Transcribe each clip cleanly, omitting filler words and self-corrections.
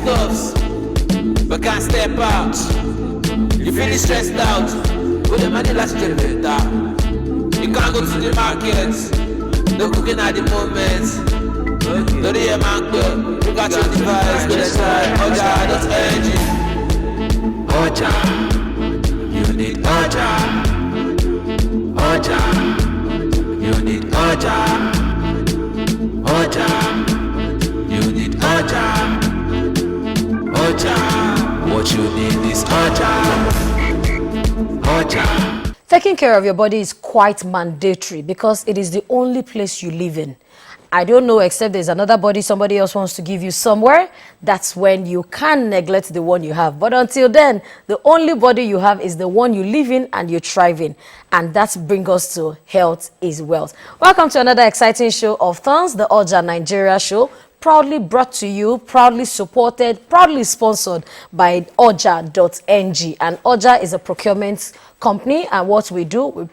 stuffs, but can't step out. You feeling stressed out, but the money last generator. You can't go to the market, no cooking at the moment. No the man, you got your device, go inside, Oja.ng. Oja, you need Oja. Oja, you need Oja. Oja, you need Oja. Oja, what you need is Oja. Oja. Taking care of your body is quite mandatory because it is the only place you live in. I don't know, except there's another body somebody else wants to give you somewhere. That's when you can neglect the one you have. But until then, the only body you have is the one you live in and you thrive in. And that brings us to Health is Wealth. Welcome to another exciting show of Thorns, the Oja Nigeria show. Proudly brought to you, proudly supported, proudly sponsored by Oja.ng. And Oja is a procurement company. And what we do, we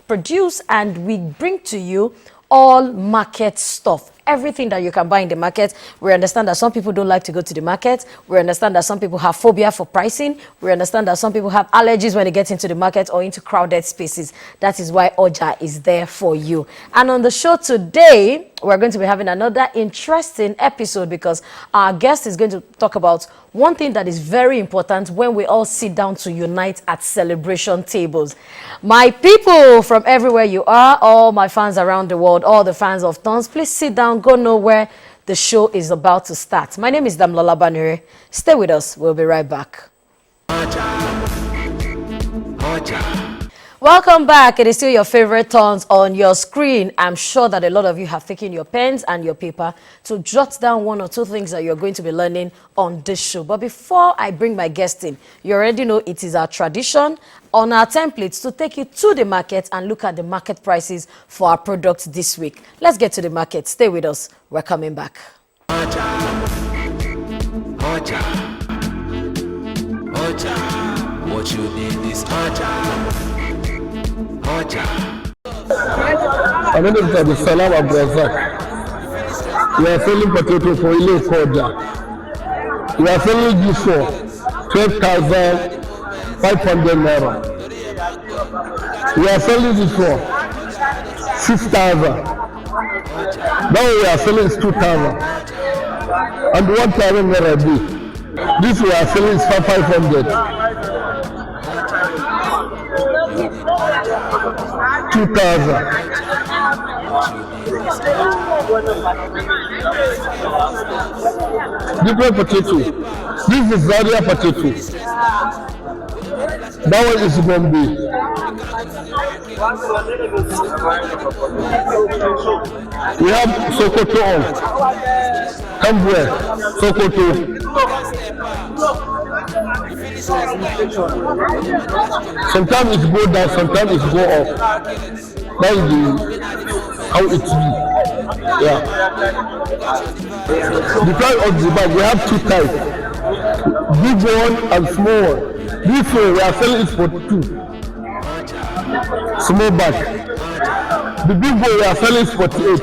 produce and we bring to you all market stuff. Everything that you can buy in the market. We understand that some people don't like to go to the market. We understand that some people have phobia for pricing. We understand that some people have allergies when they get into the market or into crowded spaces. That is why Oja is there for you. And on the show today, we're going to be having another interesting episode because our guest is going to talk about one thing that is very important when we all sit down to unite at celebration tables. My people from everywhere you are, all my fans around the world, all the fans of Thorns, please sit down, go know where the show is about to start. My name is Damlola Banure. Stay with us. We'll be right back. Welcome back. It is still your favorite Thorns on your screen. I'm sure that a lot of you have taken your pens and your paper to jot down one or two things that you're going to be learning on this show. But before I bring my guest in, you already know it is our tradition on our templates to take you to the market and look at the market prices for our products this week. Let's get to the market. Stay with us. We're coming back. Oja, Oja, Oja, what you need is Oja. Oja. My name is Abdulsalam Abdulrazak. We are selling potato for Ile Koja. We are selling this for 12,500 naira. We are selling this for 6,000. Now we are selling 2,000. And 1,000 naira B. This we are selling is 500. 2,000. Different potato. This is Zaria potato. That one is Gombe. We have Sokoto on. Somewhere. Sokoto. Sometimes it go down, sometimes it go up. That is how it be. Yeah. The price of the bag, we have two types. Big one and small one. This one we are selling it for 2. Small bag. The big one we are selling is 48.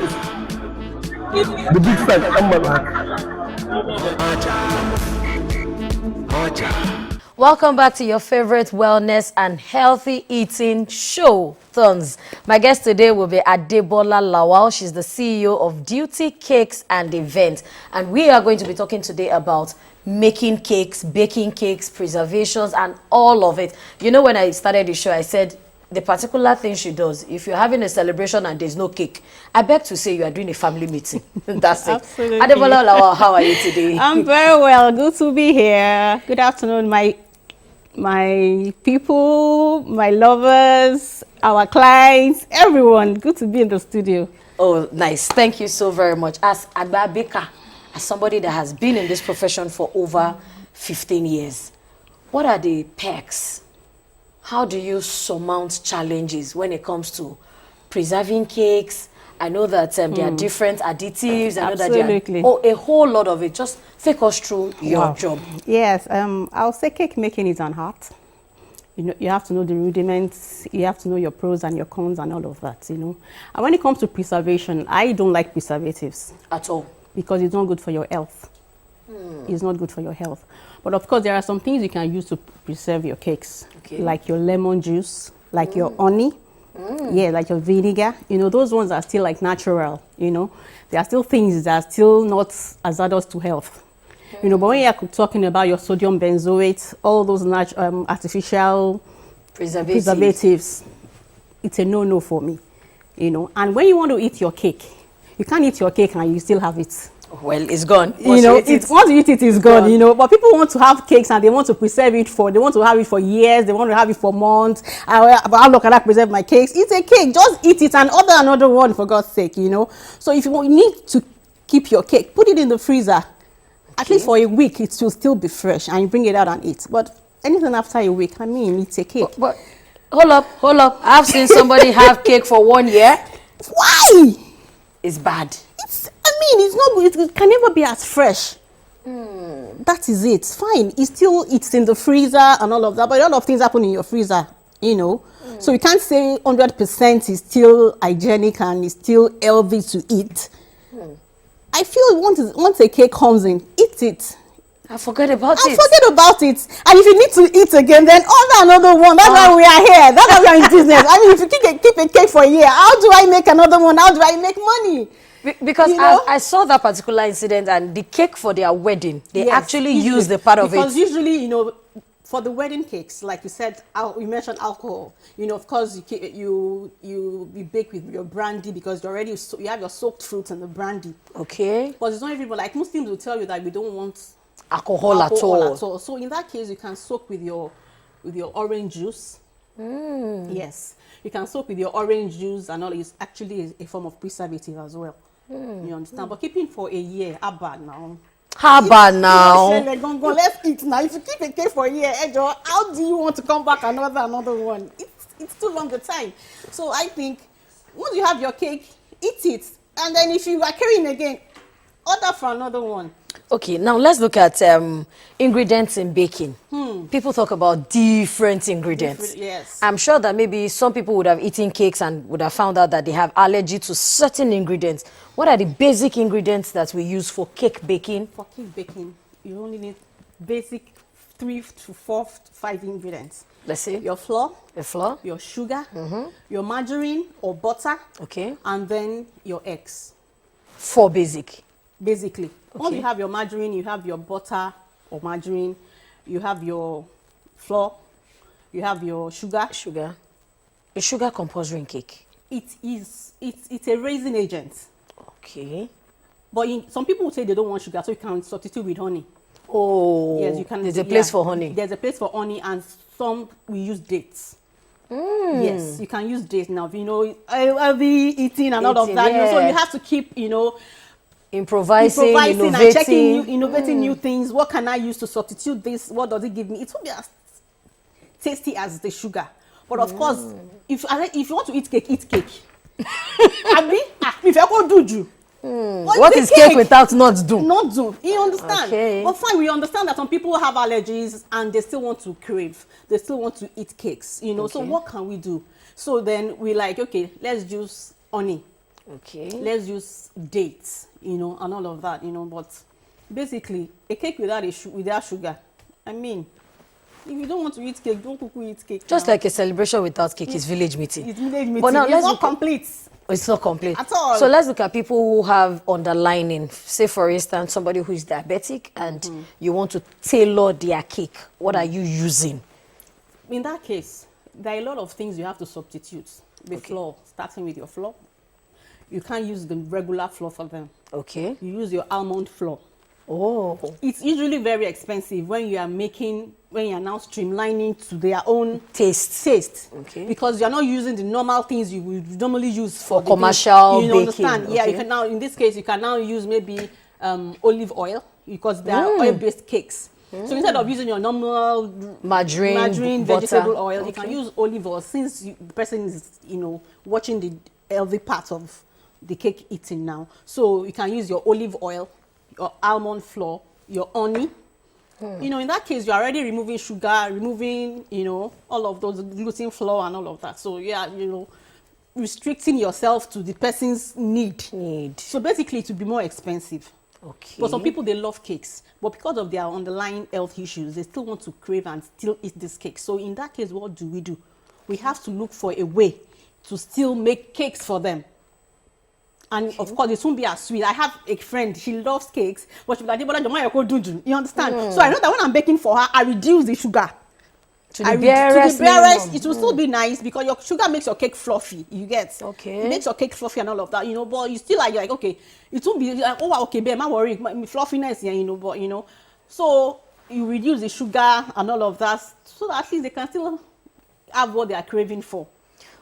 The big size, Welcome back to your favorite wellness and healthy eating show, Thorns. My guest today will be Adebola Lawal. She's the CEO of Duty Cakes and Events. And we are going to be talking today about making cakes, baking cakes, preservations, and all of it. You know, when I started the show, I said the particular thing she does, if you're having a celebration and there's no cake, I beg to say you are doing a family meeting. That's it. Absolutely. Adebola Lawal, how are you today? I'm very well. Good to be here. Good afternoon, my people, my lovers, our clients, everyone. Good to be in the studio. Oh, nice. Thank you so very much. As Agba Baker, as somebody that has been in this profession for over 15 years, what are the perks? How do you surmount challenges when it comes to preserving cakes? I know that there are different additives. I know that there are a whole lot of it. Just take us through your job. Yes, I'll say cake making is an art. You know, you have to know the rudiments. You have to know your pros and your cons and all of that. You know, and when it comes to preservation, I don't like preservatives At all. because it's not good for your health. It's not good for your health. But of course, there are some things you can use to preserve your cakes, like your lemon juice, like your honey, like your vinegar. You know, those ones are still like natural. You know, there are still things that are still not hazardous to health. You know, but when you're talking about your sodium benzoate, all those artificial preservatives, it's a no-no for me. You know, and when you want to eat your cake, you can't eat your cake and you still have it. Well, it's gone. Once you eat it, it's gone. You know, but people want to have cakes and they want to preserve it they want to have it for years. They want to have it for months. How long can I preserve my cakes? It's a cake. Just eat it and order another one for God's sake. You know. So if you need to keep your cake, put it in the freezer. At least for a week, it will still be fresh, and you bring it out and eat. But anything after a week, I mean, it's a cake. But hold up. I've seen somebody have cake for 1 year. Why? It's bad. It's not good. It can never be as fresh. That is it. Fine. It's in the freezer and all of that, but a lot of things happen in your freezer, you know. So you can't say 100% is still hygienic and is still healthy to eat. I feel once a cake comes in, eat it. I forget about it. And if you need to eat again, then order another one. That's why we are here. That's why we are in business. I mean, if you keep a cake for a year, how do I make another one? How do I make money? Because I saw that particular incident, and the cake for their wedding, they actually use the part of it. Because usually, you know, for the wedding cakes, like you said, you mentioned alcohol. You know, of course, you bake with your brandy because you have your soaked fruits in the brandy. Okay. But it's not everybody. Like Muslims will tell you that we don't want alcohol at all. So in that case, you can soak with your orange juice. Yes, you can soak with your orange juice and all. It's actually a form of preservative as well. You understand? But keeping for a year, how bad now? Let's eat now. If you keep a cake for a year, how do you want to come back another one? It's too long a time. So I think once you have your cake, eat it, and then if you are carrying again, order for another one. Okay, now let's look at ingredients in baking. People talk about different ingredients. Yes. I'm sure that maybe some people would have eaten cakes and would have found out that they have allergy to certain ingredients. What are the basic ingredients that we use for cake baking? For cake baking, you only need basic 3 to 4 to 5 ingredients. Let's see. Your flour. The flour. Your sugar. Your margarine or butter. Okay. And then your eggs. 4 basic. Basically. Okay. Once you have your margarine, you have your butter or margarine, you have your flour, you have your sugar. Is sugar compulsory in cake? It's a raising agent. Okay. But some people will say they don't want sugar, so you can substitute with honey. Oh. Yes, you can. There's a place for honey. There's a place for honey, and some we use dates. Yes, you can use dates now. You know, healthy eating and all of that. Yeah. You know, so you have to keep, you know, improvising and checking, innovating new things. What can I use to substitute this? What does it give me? It won't be as tasty as the sugar. But of course, if you want to eat cake, eat cake. If you go do you. What is cake without not do? Not do. You understand? Okay. But fine, we understand that some people have allergies and they still want to crave. They still want to eat cakes, you know. Okay. So what can we do? So then we like, okay, let's use honey. Okay. Let's use dates, you know, and all of that, you know. But basically, a cake without sugar. I mean, if you don't want to eat cake, don't eat cake. Just like a celebration without cake is village meeting. It's village meeting. But now it's not complete. It's not complete. At all. So let's look at people who have underlining. Say, for instance, somebody who is diabetic and you want to tailor their cake. What are you using? In that case, there are a lot of things you have to substitute. The flour, starting with your flour. You can't use the regular flour for them. Okay. You use your almond flour. Oh. It's usually very expensive when you are now streamlining to their own taste. Okay. Because you're not using the normal things you would normally use for commercial baking. Understand? Okay. Yeah, you can now, in this case, you can now use maybe olive oil because they are oil-based cakes. So instead of using your normal margarine vegetable oil, you can use olive oil since the person is, watching the healthy part of the cake eating now. So you can use your olive oil, your almond flour, your honey. In that case, you're already removing sugar, removing, all of those gluten flour and all of that. So yeah, restricting yourself to the person's need. So basically, it will be more expensive. Okay. But some people, they love cakes. But because of their underlying health issues, they still want to crave and still eat this cake. So in that case, what do? We have to look for a way to still make cakes for them. And of course, it won't be as sweet. I have a friend, she loves cakes, but she's like, you understand? So I know that when I'm baking for her, I reduce the sugar. To the barest, it will still be nice because your sugar makes your cake fluffy. You get? Okay. It makes your cake fluffy and all of that, but you still like, okay, it won't be like, oh, okay, babe, I'm worried, my fluffiness, yeah, but so you reduce the sugar and all of that, so that at least they can still have what they are craving for.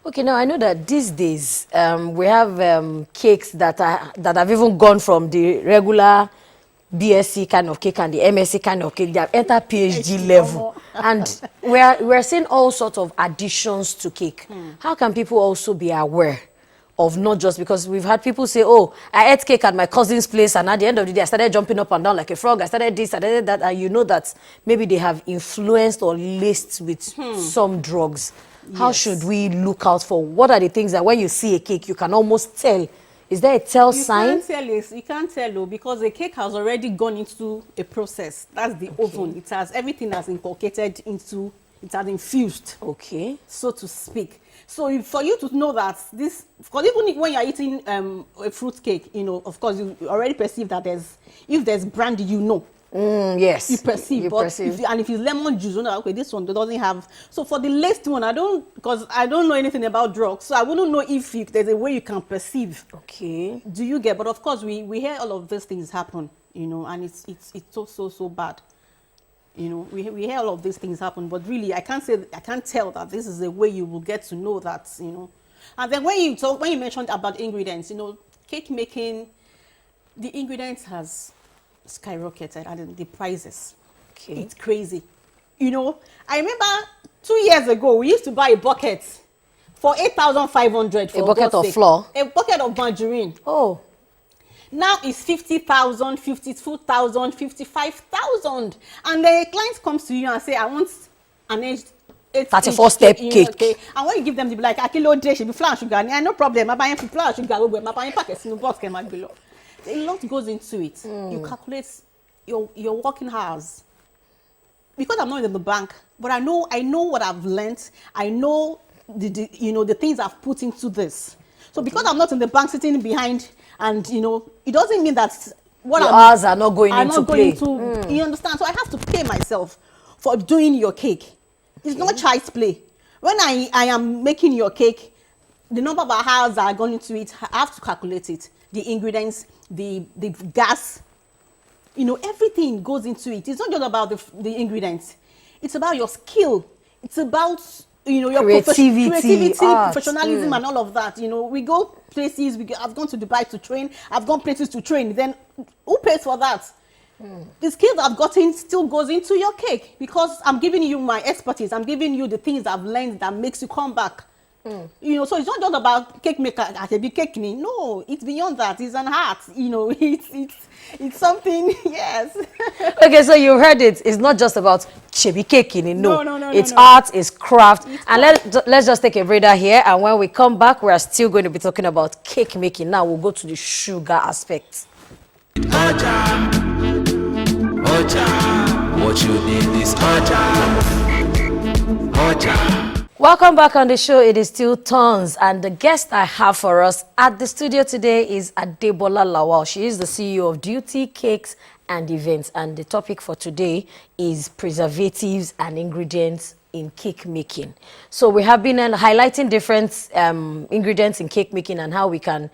Okay, now I know that these days we have cakes that have even gone from the regular BSc kind of cake and the MSc kind of cake. They have entered PhD level, and we're seeing all sorts of additions to cake. How can people also be aware of not just because we've had people say, oh, I ate cake at my cousin's place, and at the end of the day, I started jumping up and down like a frog. I started this, I started that, and you know that maybe they have influenced or laced with some drugs. How should we look out for? What are the things that when you see a cake, you can almost tell? Is there a tell sign? You can't tell, though, because the cake has already gone into a process. That's the oven. It has everything that's inculcated into, it has infused. Okay. So to speak. So for you to know that this, because even when you're eating a fruit cake, of course, you already perceive that if there's brandy, Yes. You perceive. If it's lemon juice, okay, this one doesn't have. So for the last one, because I don't know anything about drugs, so I wouldn't know if there's a way you can perceive. Okay. Do you get? But of course, we hear all of these things happen, and it's so bad. We hear all of these things happen, but really, I can't tell that this is the way you will get to know that, And then when you mentioned about ingredients, cake making, the ingredients has skyrocketed and the prices. Okay. It's crazy. I remember 2 years ago we used to buy a bucket for 8,500 for a bucket of flour. A bucket of margarine. Oh. Now it's 50,000, 52,000, 55,000. And the client comes to you and say, I want an aged 34-step cake. Okay. And when you give them, they'll be like, a kilo day should be flour and sugar. Yeah, no problem. I'm buying flour and sugar. I'm buying packets in the box. A lot goes into it. You calculate your working hours. Because I'm not in the bank, but I know what I've learned. I know the things I've put into this. So because I'm not in the bank sitting behind, and it doesn't mean that your hours are not going into play. You understand? So I have to pay myself for doing your cake. It's not child's play. When I am making your cake, the number of hours that are going into it, I have to calculate it. The ingredients, the gas, everything goes into it. It's not just about the ingredients. It's about your skill. It's about your creativity, professionalism, and all of that. We go places. I've gone to Dubai to train. I've gone places to train. Then who pays for that? The skills I've gotten still goes into your cake because I'm giving you my expertise. I'm giving you the things I've learned that makes you come back. So it's not just about cake maker at a big cake. No, it's beyond that. It's an art. It's something. Yes. Okay, so you heard it. It's not just about chebi cake. No. It's art. It's craft. And let's just take a breather here. And when we come back, we are still going to be talking about cake making. Now we'll go to the sugar aspect. Oja, what you need is Oja. Welcome back on the show. It is still Tons, and the guest I have for us at the studio today is Adebola Lawal. She is the CEO of Duty Cakes and Events, and the topic for today is preservatives and ingredients in cake making. So we have been highlighting different ingredients in cake making and how we can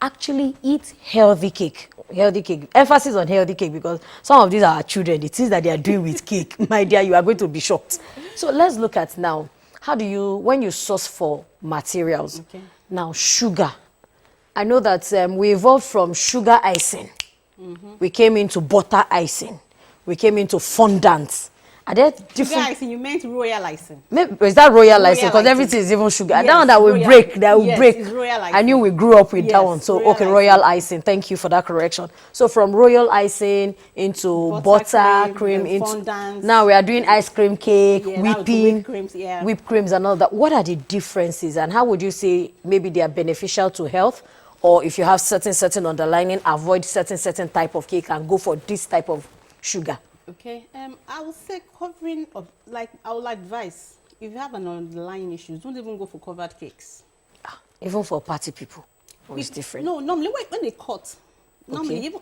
actually eat healthy cake. Healthy cake. Emphasis on healthy cake because some of these are our children. The things that they are doing with cake, my dear, you are going to be shocked. So let's look at now. How do you, when you source for materials, now sugar, I know that we evolved from sugar icing. We came into butter icing. We came into fondant. Are there different? Sugar icing, you meant royal icing. Is that royal icing? Because everything is even sugar. Yes, that one that will break, it's royal icing. I knew we grew up with that one. So, royal icing. Thank you for that correction. So, from royal icing into butter cream into fondant. Now we are doing ice cream cake, whipping, whipped creams and all that. What are the differences and how would you say maybe they are beneficial to health or if you have certain underlining, avoid certain type of cake and go for this type of sugar? Okay, I would say covering of, like, I would advise, if you have an underlying issue, don't even go for covered cakes. Even for party people, it's different. No, normally when they cut, normally Okay. even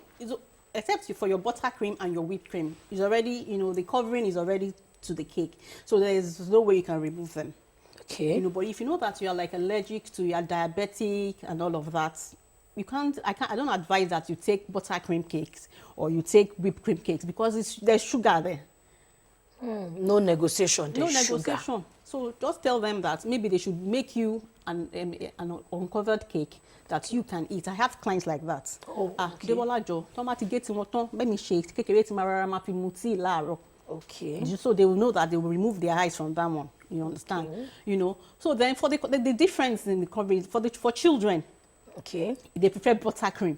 except for your buttercream and your whipped cream, is already, the covering is already to the cake, so there is no way you can remove them. Okay. But if you know that you are like allergic to, you're diabetic and all of that, I don't advise that you take buttercream cakes or you take whipped cream cakes, because there's sugar there. No negotiation. No There's sugar. negotiation. So just tell them that maybe they should make you an uncovered cake that you can eat. I have clients like that. Okay. Debola Jo, tomati get won let me shake kékeré tí ma rárá ma fi mu tea láàárọ̀. Okay. So they will know that they will remove their eyes from that one. You understand? Okay. So then for the difference in the coverage for children, Okay. they prefer buttercream.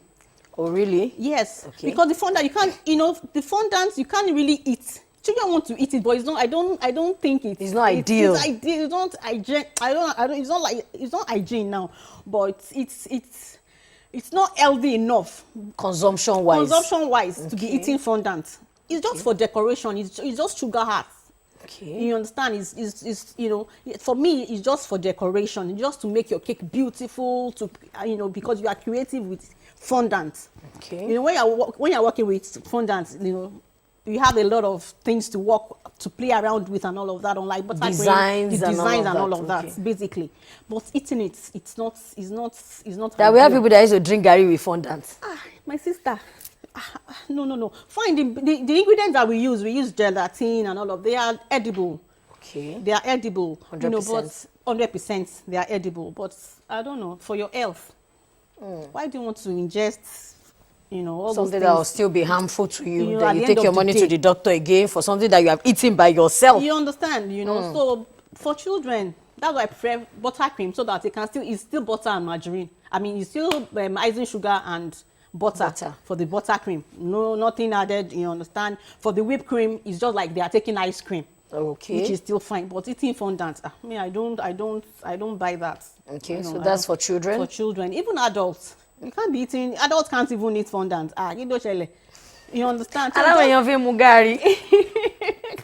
Oh, really? Yes, Okay. because the fondant you can't, the fondant you can't really eat. Children want to eat it, but it's not. I don't think It's not ideal. It's ideal. It's not hygiene. I don't. It's not like it's not hygiene now, but it's not healthy enough Consumption wise. to be eating fondant. It's just for decoration. It's just sugar hearts. Okay. You understand? It's for me, it's just for decoration. It's just to make your cake beautiful. Because you are creative with fondant. Okay. When you're working with fondant, you have a lot of things to play around with and all of that, unlike buttercream, Designs the and designs all and all of of that, that, okay. basically. But eating it's not. That we have ideal. people that used to drink Gary with fondant. My sister. No. Find the ingredients that we use gelatin and all of. They are edible. Okay. They are edible. 100%. But 100% they are edible. But I don't know, for your health, why do you want to ingest? All Something those that will things? still be harmful to you. At Then the you end take of your the money day. to the doctor again for something that you have eaten by yourself. You understand, So for children, that's why I prefer buttercream, so that it's still butter and margarine. I mean, it's still icing sugar and butter for the buttercream. No, nothing added. You understand? For the whipped cream, it's just like they are taking ice cream. Okay. Which is still fine, but eating fondant, I don't buy that. Okay, so that's for children? For children, even adults. You can't be eating. Adults can't even eat fondant. You understand? So I love when you're feeling Mugari.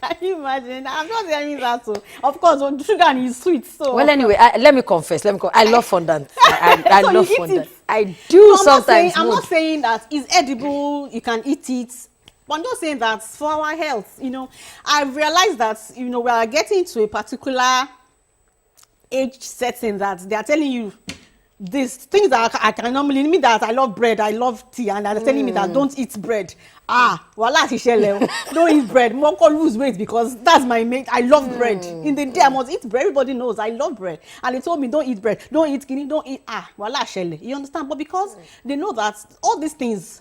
can you imagine? I'm not hearing that. So of course, sugar is sweet. So Well, anyway, let me confess. I love fondant. I So love you eat fondant. it? I do No, sometimes. I'm not saying that it's edible. You can eat it. But I'm just saying that for our health, I've realized that, we are getting to a particular age setting that they are telling you these things that I can normally mean that I love bread, I love tea, and they're telling me that don't eat bread. Voila, don't eat bread. More can lose weight because that's my mate. I love bread. In the day, I must eat bread. Everybody knows I love bread. And they told me, don't eat bread, don't eat kidney, don't eat. Voila, you understand? But because they know that all these things,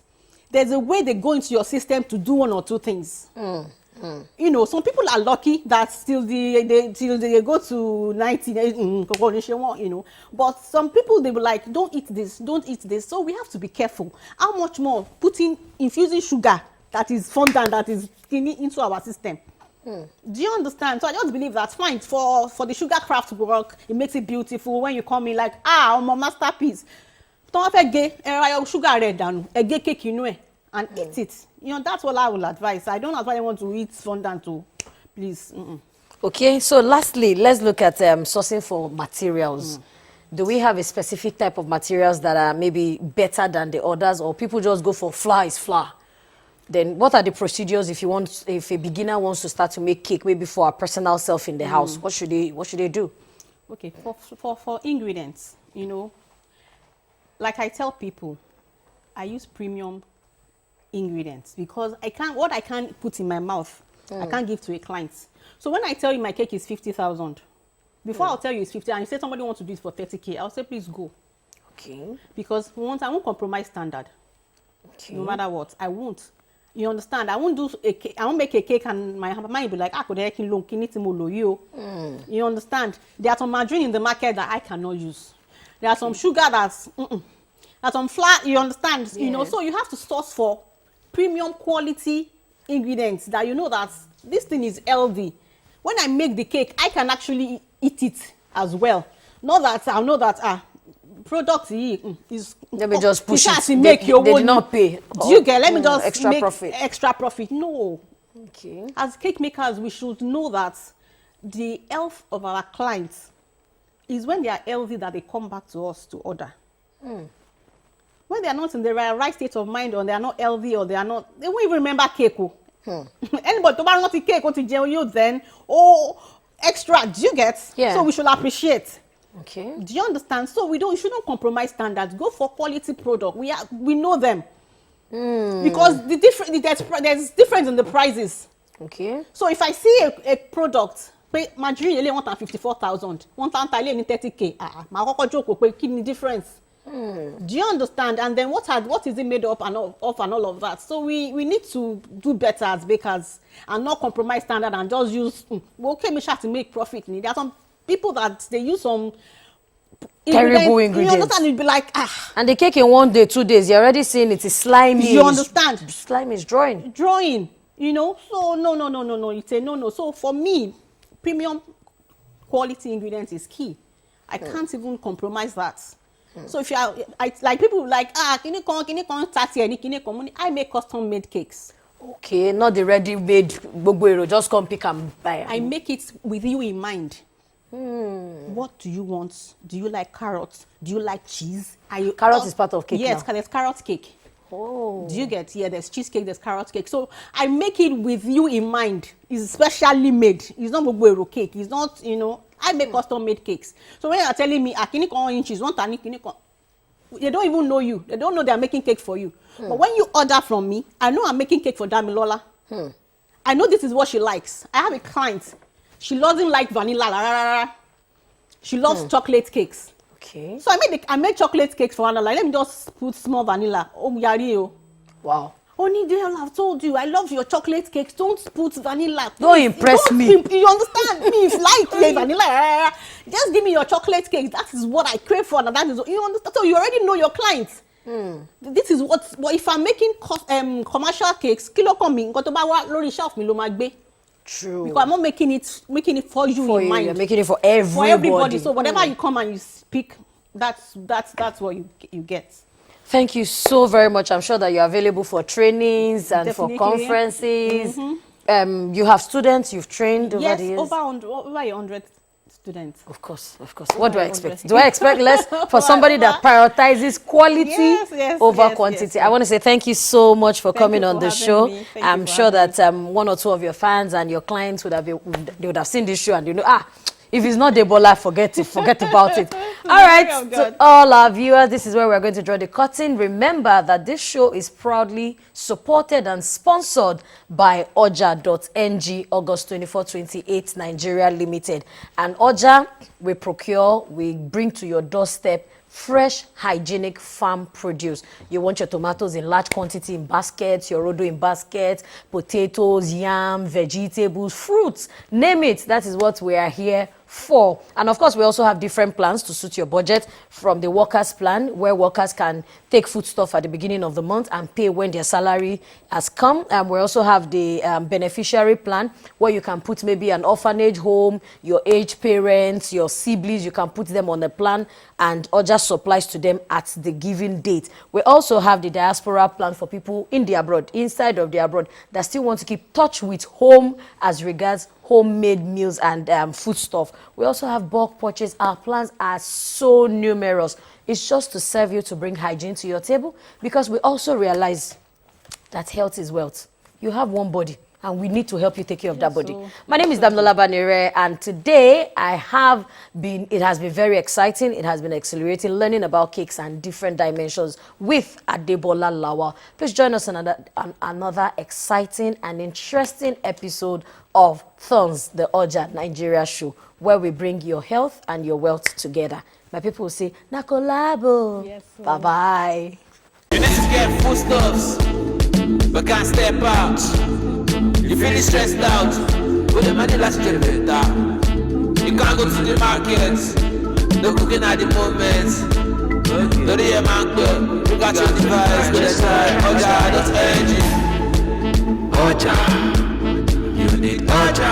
there's a way they go into your system to do one or two things. Some people are lucky that till they go to 90, but some people, they will like, don't eat this, don't eat this. So we have to be careful. How much more infusing sugar that is fondant, that is into our system? Do you understand? So I just believe that fine for the sugar craft work, it makes it beautiful. When you come in like, my masterpiece. Don't have sugar red down, a gay cake, and eat it. That's what I will advise. I don't advise anyone to eat fondant too. Please. Okay, so lastly, let's look at sourcing for materials. Do we have a specific type of materials that are maybe better than the others, or people just go for flour is flour? Then what are the procedures if a beginner wants to start to make cake, maybe for a personal self in the house? What should they do? Okay, for ingredients, like I tell people, I use premium ingredients because what I can't put in my mouth, I can't give to a client. So when I tell you my cake is 50,000, before I'll tell you it's 50, and you say somebody wants to do it for 30K, I'll say please go. Okay. Because I won't compromise standard. Okay. No matter what, I won't. You understand? I won't do a cake. I won't make a cake and my mind will be like, you understand? There are some margarine in the market that I cannot use. There are some sugar there's some flour, you understand? Yeah. So you have to source for premium quality ingredients that that this thing is healthy. When I make the cake, I can actually eat it as well. Not that I know that product is. Let me just push it. Make your they did not pay. Do you get? Let me just extra make profit. Extra profit. No. Okay. As cake makers, we should know that the health of our clients is when they are healthy that they come back to us to order. When they are not in the right state of mind, or they are not healthy, or they won't even remember cake. Anybody to buy not cake, what to you then? Oh, extra. Do you get? Yeah. So we should appreciate. Okay. Do you understand? So we shouldn't compromise standards. Go for quality product. We know them. Because there's difference in the prices. Okay. So if I see a product, pay margarine only 154,000, 30K. My koko joke pay kidney difference. Do you understand? And then what is it made up and all of that? So we need to do better as bakers and not compromise standard and just use me sure to make profit. There are some people that they use some terrible ingredients. You understand? It'd be like And the cake in 1 day, 2 days, you're already seeing it is slimy. You understand? Slime is drawing. So no. It's a no. So for me, premium quality ingredients is key. I can't even compromise that. So if you are like people like can you come 30 I make custom made cakes. Okay, not the ready made gbogbo just come pick and buy. I make it with you in mind. What do you want? Do you like carrots? Do you like cheese? Carrot is part of cake. Yes, now. There's carrot cake. Oh. Do you get? Yeah, there's cheesecake, there's carrot cake. So I make it with you in mind. It's specially made. It's not gbogbo cake. It's not, I make custom made cakes. So when you're telling me kini kon inches, they don't even know you. They don't know they're making cake for you. But when you order from me, I know I'm making cake for Damilola. I know this is what she likes. I have a client. She doesn't like vanilla. She loves chocolate cakes. Okay. So I made chocolate cakes for her. Like, let me just put small vanilla. Wow. Only girl, I've told you, I love your chocolate cakes. Don't put vanilla. Don't impress me. You understand me? If you like vanilla, just give me your chocolate cakes. That is what I crave for. And that is, you understand? So you already know your clients. This is what. But if I'm making commercial cakes, kilo coming, got to buy what lorry shelf me lo magbe. True. Because I'm not making it for you in mind. You're making it for everybody. For everybody. So whatever you come and you speak, that's what you get. Thank you so very much. I'm sure that you're available for trainings and Definitely. for conferences. You have students you've trained over the years? Yes, over 100 students. Of course. What do I expect? Do I expect less for somebody that prioritizes quality over quantity? Yes. I want to say thank you so much for coming on the show. I'm sure that one or two of your fans and your clients would have seen this show and if it's not Debola, forget about it. All right, to all our viewers, this is where we're going to draw the curtain. Remember that this show is proudly supported and sponsored by Oja.ng, August 24-28, Nigeria Limited. And Oja, we bring to your doorstep fresh, hygienic farm produce. You want your tomatoes in large quantity in baskets, your rodo in baskets, potatoes, yam, vegetables, fruits, name it. That is what we are here for. And of course, we also have different plans to suit your budget, from the workers plan, where workers can take foodstuff at the beginning of the month and pay when their salary has come. And we also have the beneficiary plan, where you can put maybe an orphanage home, your aged parents, your siblings, you can put them on a plan and Oja supplies to them at the given date. We also have the diaspora plan for people in the abroad, inside of the abroad, that still want to keep touch with home as regards homemade meals and food stuff. We also have bulk purchase. Our plans are so numerous. It's just to serve you, to bring hygiene to your table, because we also realize that health is wealth. You have one body, and we need to help you take care of that body. My name is Damilola Banire, and today it has been very exciting. It has been exhilarating, learning about cakes and different dimensions with Adebola Lawal. Please join us on another exciting and interesting episode of Thorns, the Oja Nigeria show, where we bring your health and your wealth together. My people will say, Nakolabo. Yes, bye-bye. You need to get foodstuffs, but can't step out. You feeling stressed out, but the money last you better. You can't go to the markets, no cooking at the moment. No the man, you got your device, go inside, Oja.ng. Oja. You need Oja.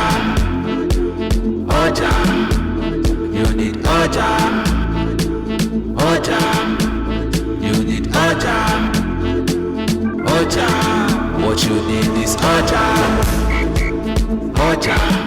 Oja. You need Oja. Oja. What you need is Oja. Oja.